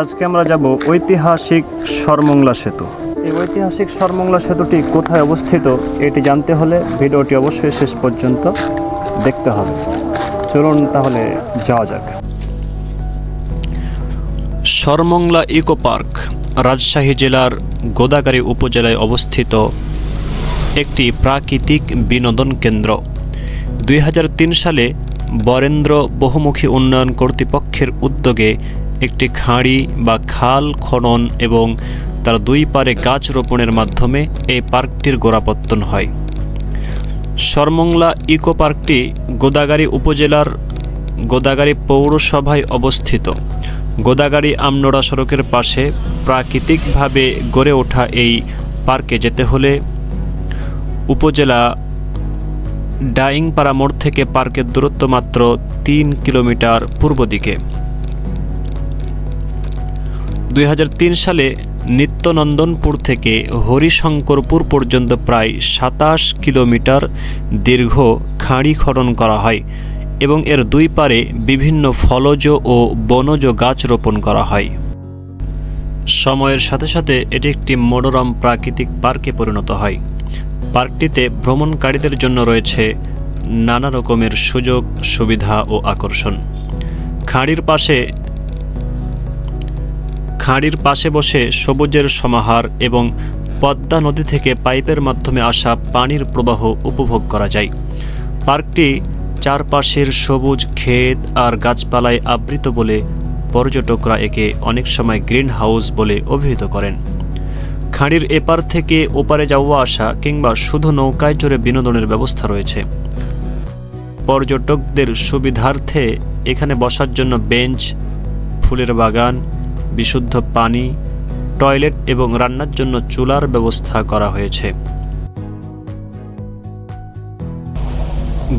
আজকে আমরা যাব ঐতিহাসিক সরমংলা সেতু। এই ঐতিহাসিক সরমংলা সেতুটি কোথায় অবস্থিত এটি জানতে হলে ভিডিওটি অবশ্যই শেষ পর্যন্ত দেখতে হবে। চলুন তাহলে যাওয়া যাক। সরমংলা ইকো পার্ক রাজশাহী জেলার গোদাগাড়ী উপজেলায় অবস্থিত একটি প্রাকৃতিক বিনোদন কেন্দ্র। 2003 সালে বরেন্দ্র বহুমুখী উন্নয়ন কর্তৃপক্ষের উদ্যোগে একটি খাঁড়ি বা খাল খনন এবং তার দুই পারে গাছ রোপণের মাধ্যমে এই পার্কটির গোড়াপত্তন হয়। সরমংলা ইকো পার্কটি গোদাগাড়ী উপজেলার গোদাগাড়ী পৌরসভায় অবস্থিত। গোদাগাড়ী আমনোড়া সড়কের পাশে প্রাকৃতিকভাবে গড়ে ওঠা এই পার্কে যেতে হলে উপজেলা ডাইংপাড়া মোড় থেকে পার্কের দূরত্ব মাত্র 3 কিলোমিটার পূর্ব দিকে। 2003 সালে নিত্যনন্দনপুর থেকে হরিশঙ্করপুর পর্যন্ত প্রায় 27 কিলোমিটার দীর্ঘ খাঁড়ি খনন করা হয় এবং এর দুই পারে বিভিন্ন ফলজ ও বনজ গাছ রোপণ করা হয়। সময়ের সাথে সাথে এটি একটি মনোরম প্রাকৃতিক পার্কে পরিণত হয়। পার্কটিতে ভ্রমণকারীদের জন্য রয়েছে নানা রকমের সুযোগ সুবিধা ও আকর্ষণ। খাঁড়ির পাশে বসে সবুজের সমাহার এবং পদ্মা নদী থেকে পাইপের মাধ্যমে আসা পানির প্রবাহ উপভোগ করা যায়। পার্কটি চারপাশের সবুজ ক্ষেত আর গাছপালায় আবৃত বলে পর্যটকরা একে অনেক সময় গ্রিন হাউস বলে অভিহিত করেন। খাঁড়ির এপার থেকে ওপারে যাওয়া আসা কিংবা শুধু নৌকায় চড়ে বিনোদনের ব্যবস্থা রয়েছে। পর্যটকদের সুবিধার্থে এখানে বসার জন্য বেঞ্চ, ফুলের বাগান, বিশুদ্ধ পানি, টয়লেট এবং রান্নার জন্য চুলার ব্যবস্থা করা হয়েছে।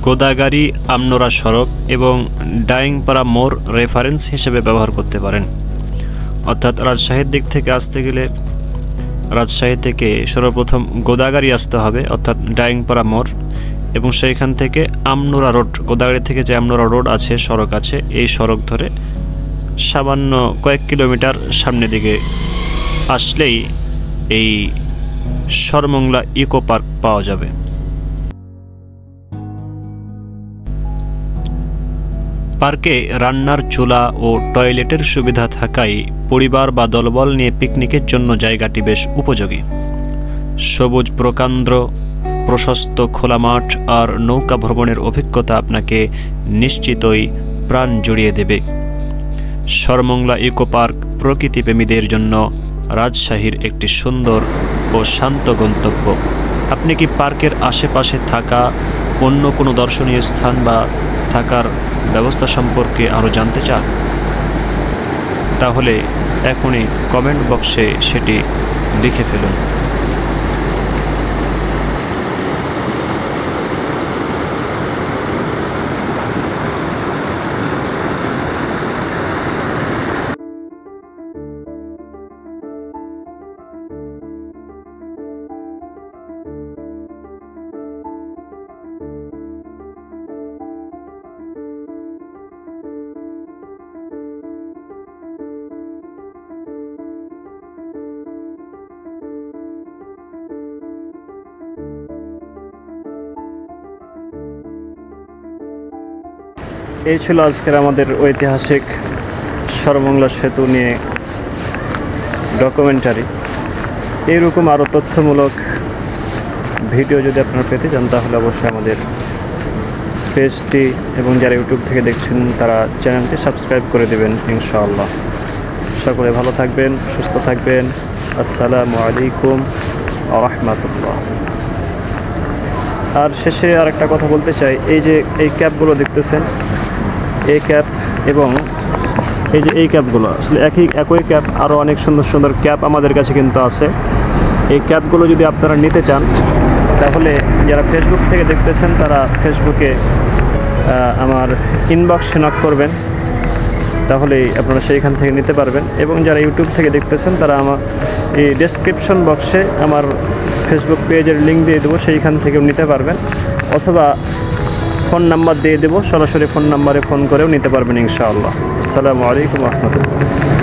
গোদাগাড়ী আমনোড়া সড়ক এবং ডাইংপাড়া মোড় রেফারেন্স হিসেবে ব্যবহার করতে পারেন। অর্থাৎ রাজশাহীর দিক থেকে আসতে গেলে রাজশাহী থেকে সর্বপ্রথম গোদাগাড়ী আসতে হবে, অর্থাৎ ডাইংপাড়া মোড়, এবং সেইখান থেকে আমনোড়া রোড, গোদাগাড়ি থেকে যে আমনোড়া রোড আছে, সড়ক আছে, এই সড়ক ধরে সামান্য কয়েক কিলোমিটার সামনের দিকে আসলেই এই সরমংলা ইকো পার্ক পাওয়া যাবে। পার্কে রান্নার চুলা ও টয়লেটের সুবিধা থাকায় পরিবার বা দলবল নিয়ে পিকনিকের জন্য জায়গাটি বেশ উপযোগী। সবুজ প্রকান্দ্র, প্রশস্ত খোলা মাঠ আর নৌকা ভ্রমণের অভিজ্ঞতা আপনাকে নিশ্চিতই প্রাণ জুড়িয়ে দেবে। সরমংলা ইকো পার্ক প্রকৃতিপ্রেমীদের জন্য রাজশাহীর একটি সুন্দর ও শান্ত গন্তব্য। আপনি কি পার্কের আশেপাশে থাকা অন্য কোনো দর্শনীয় স্থান বা থাকার ব্যবস্থা সম্পর্কে আরও জানতে চান? তাহলে এখনই কমেন্ট বক্সে সেটি লিখে ফেলুন। এই ছিল আজকের আমাদের ঐতিহাসিক সরমংলা সেতু নিয়ে ডকুমেন্টারি। এইরকম আরও তথ্যমূলক ভিডিও যদি আপনারা পেতে চান তাহলে অবশ্যই আমাদের পেজটি এবং যারা ইউটিউব থেকে দেখছেন তারা চ্যানেলটি সাবস্ক্রাইব করে দেবেন ইনশাআল্লাহ। সকলে ভালো থাকবেন, সুস্থ থাকবেন। আসসালামু আলাইকুম ওয়া রাহমাতুল্লাহ। আর শেষে আরেকটা কথা বলতে চাই, এই যে এই ক্যাপগুলো দেখতেছেন, এই ক্যাপ এবং এই যে এই ক্যাপগুলো আসলে একই ক্যাপ, আরও অনেক সুন্দর সুন্দর ক্যাপ আমাদের কাছে কিন্তু আছে। এই ক্যাপগুলো যদি আপনারা নিতে চান তাহলে যারা ফেসবুক থেকে দেখতেছেন তারা ফেসবুকে আমার ইনবক্সে নক করবেন, তাহলেই আপনারা সেইখান থেকে নিতে পারবেন। এবং যারা ইউটিউব থেকে দেখতেছেন তারা আমার এই ডেসক্রিপশন বক্সে আমার ফেসবুক পেজের লিঙ্ক দিয়ে দেবো, সেইখান থেকেও নিতে পারবেন, অথবা ফোন নাম্বার দিয়ে দেবো, সরাসরি ফোন নাম্বারে ফোন করেও নিতে পারবেন ইনশাআল্লাহ। আসসালামু আলাইকুম ওয়া রাহমাতুল্লাহ।